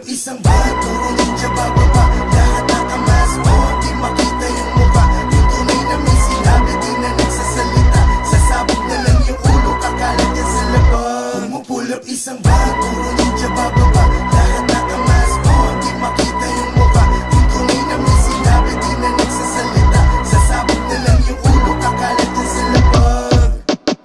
isang bag, puro ninja bababa. Lahat nakamas mo, di makita yung mukha. Yung tunay na may sinabi, di na nagsasalita. Sasabog na lang yung ulo, kakalat yan sa labag. Pumupul up isang bag, puro ninja bababa. Lahat nakamas mo, di makita yung mukha. Yung tunay na may sinabi, di na nagsasalita. Sasabog na lang yung ulo, kakalat yan sa labag.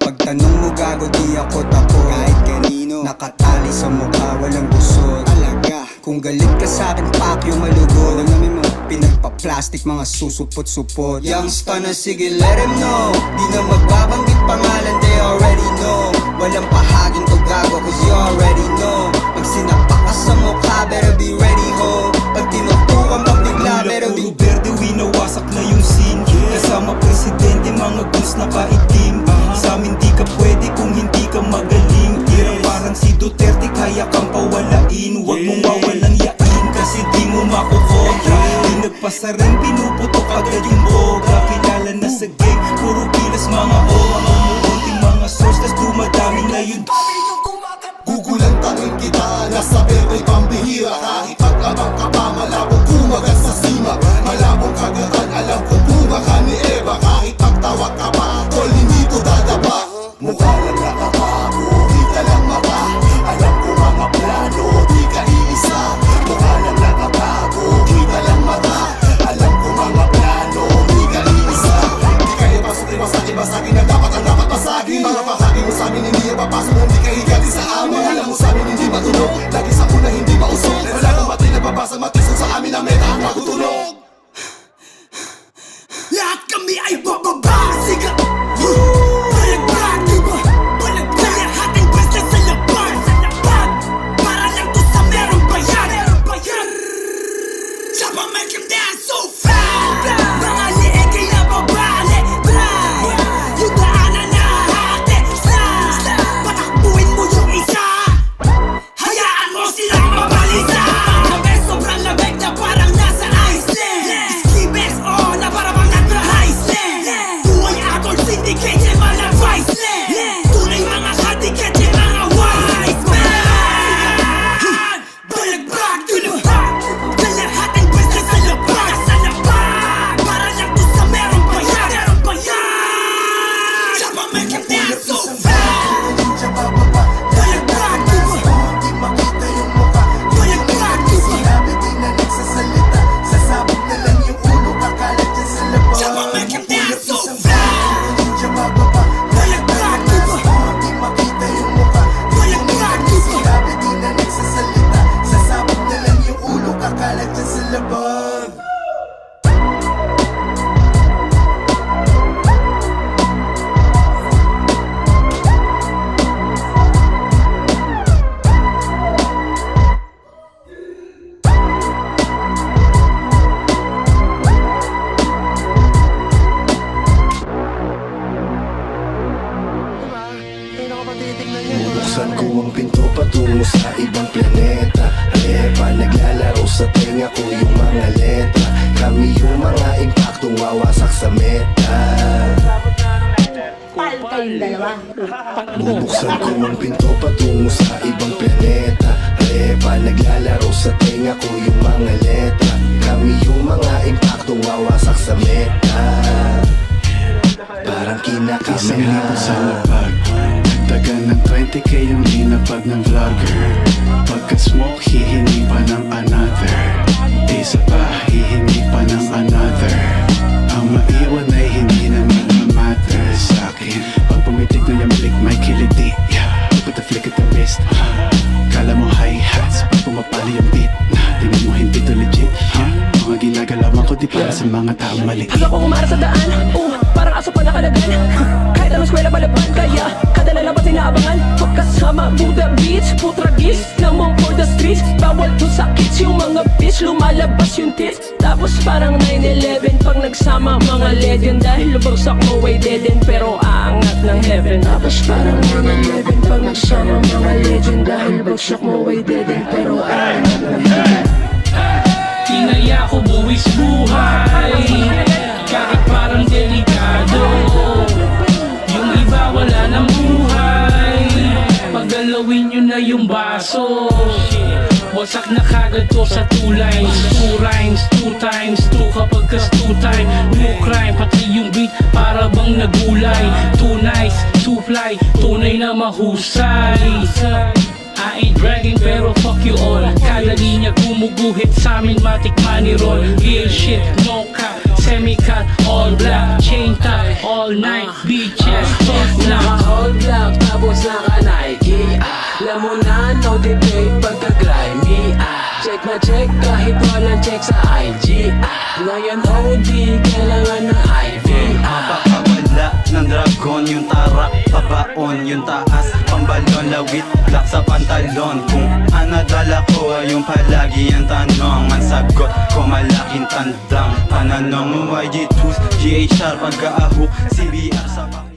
Pagtanong mo gago, di ako tako. Kahit kanino, nakatali sa mukha, walang busog. Talaga, kung galit ka sa'kin, pakyo malugod. Alam namin mo, pinagpa-plastic, mga susupot-supot. Youngsta na sige, let him know. Di na magbabanggit pangalan, they already know. Walang pahaging to gago, cause you already know. Pag sinapak ka sa mukha, better be ready ho. Pag tinutukan pang bigla, better be Verde, winawasak na yung scene. Kasama presidente, mga guns na kaitim. Sa amin di ka pwede kung hindi ka magaling. Tira parang si Duterte, kaya kang pawalain. Huwag mong wawalang yain, kasi di mo makukontra. Di nagpasa rin, pinuputok agad yung boga. Kilala na sa gang, puro kilas mga owa. Umuunting mga source, tas dumadami na yun. Gugulan tangin kita, nasa bera'y pambihira. Kahit pag-abang ka pa, malabong kumagat sa sima. Malabong kagatan, alam kong bunga ka ni Eva. Kahit pagtawag ka pa, tol, hindi to dadapa. Mukha lang nakatago, kita lang mata. Alam ko mga plano, di ka iisa. Mukha lang nakatago, kita lang mata. Alam ko mga plano, di ka iisa. Di kaya pasok ibasagin, basagin na dapat ang dapat basagin. Mga bahagi mo sa'min, hindi yung papasok, hindi ka higati sa amin. Alam mo sa'min, hindi matunog. Lagi sa una, hindi mausok. Wala kong matay na babasa, matisok sa amin ang meta ang matutulog. Lahat kami ay bababa. Siga Balagbrag, diba? Balagbrag, lahating basta sa labas. Para lang to sa merong bayan. Saba make him dance so fast. Mga liig ay nababali. Yung daanan na hati. Patakbuhin mo yung isa. Hayaan mo silang mabalisa. Kami sobrang labig na parang nasa Iceland. Skibes, oh, na parang nag-Iceland. Buhay atol, syndicate, yung mga Viceland. Tunay mga kadikat, yung mga wise man. Balagbrag, diba? Kalahating basta sa labas. Para lang to sa merong bayan. Saba make him dance so fast. Balagbrag, diba? Di makita yung mukha. Balagbrag, diba? Sinabi di na nagsasalita. Sasabog na lang yung ulo, kakalat yan sa labas. Saba make him dance so fast. Balagbrag, diba? Di makita yung mukha. Balagbrag, diba? Sinabi di na nagsasalita. Sasabog na lang yung ulo, kakalat yan sa labas. Bubuksan ko ang pinto patungo sa ibang planeta. Haleba, naglalaro sa tenga ko yung mga letra. Kami yung mga impaktong wawasak sa meta. Pal kayong dalawa. Bubuksan ko ang pinto patungo sa ibang planeta. Haleba, naglalaro sa tenga ko yung mga letra. Kami yung mga impaktong wawasak sa meta. Parang kinakasama. Isang libo sa lapag. Dagan ng 20k yung linapag ng vlogger. Pagka-smoke, hihingi pa ng another. Isa pa, hihingi pa ng another. Ang maiwan ay hindi naman ma-matter sa'kin. Pag pumitik na yung balik, may kiliti. Put the flick at the wrist. Kala mo hi-hats, pag pumapali yung beat. Tingnan mo hindi to legit. Mga ginagalawan ko di para sa mga taong mali. Hanggang ko kumara sa daan, parang aso pa nakalagan. Kahit anong eskwela palaban, kaya kada lalabas inaabangan. Pagkasama, Buddha Beats, putragis lamang for the streets, bawal to sa kids. Yung mga bitch, lumalabas yung tits. Tapos parang 9-11 pag nagsama mga legend. Dahil lubagsak mo ay dead end, pero aangat ng heaven. Tapos parang 9-11 pag nagsama mga legend. Dahil lubagsak mo ay dead end, pero aangat ng heaven. Tinaya ko buwis buhay, kahit parang delikado. Yung iba wala ng buhay, paggalawin nyo na yung baso. Wasak na kagad to sa 2 lines 2 rhymes, 2 times 2 kapag kas 2 time No crime, pati yung beat para bang nagulay 2 nice, 2 fly, tunay na mahusay I ain't bragging pero fuck you all Kada linya gumuguhit sa amin matik money roll Real shit, no cap, semi-cut, all black Chain tie, all night, beaches, fuck na Naka-all black tapos naka-Nike Alam mo na, no debate pagka-grimy Check na check kahit walang check sa IG Ngayon OD, kailangan ng IV Mapakawala ng dragon yung tarak Pabaon yung taas Pambalon, lawit, black sa pantalon Kung anadala ko ay yung palagi ang tanong Ang sagot ko malaking tandang Pananong YG2, GHR pag-aahok CBR sa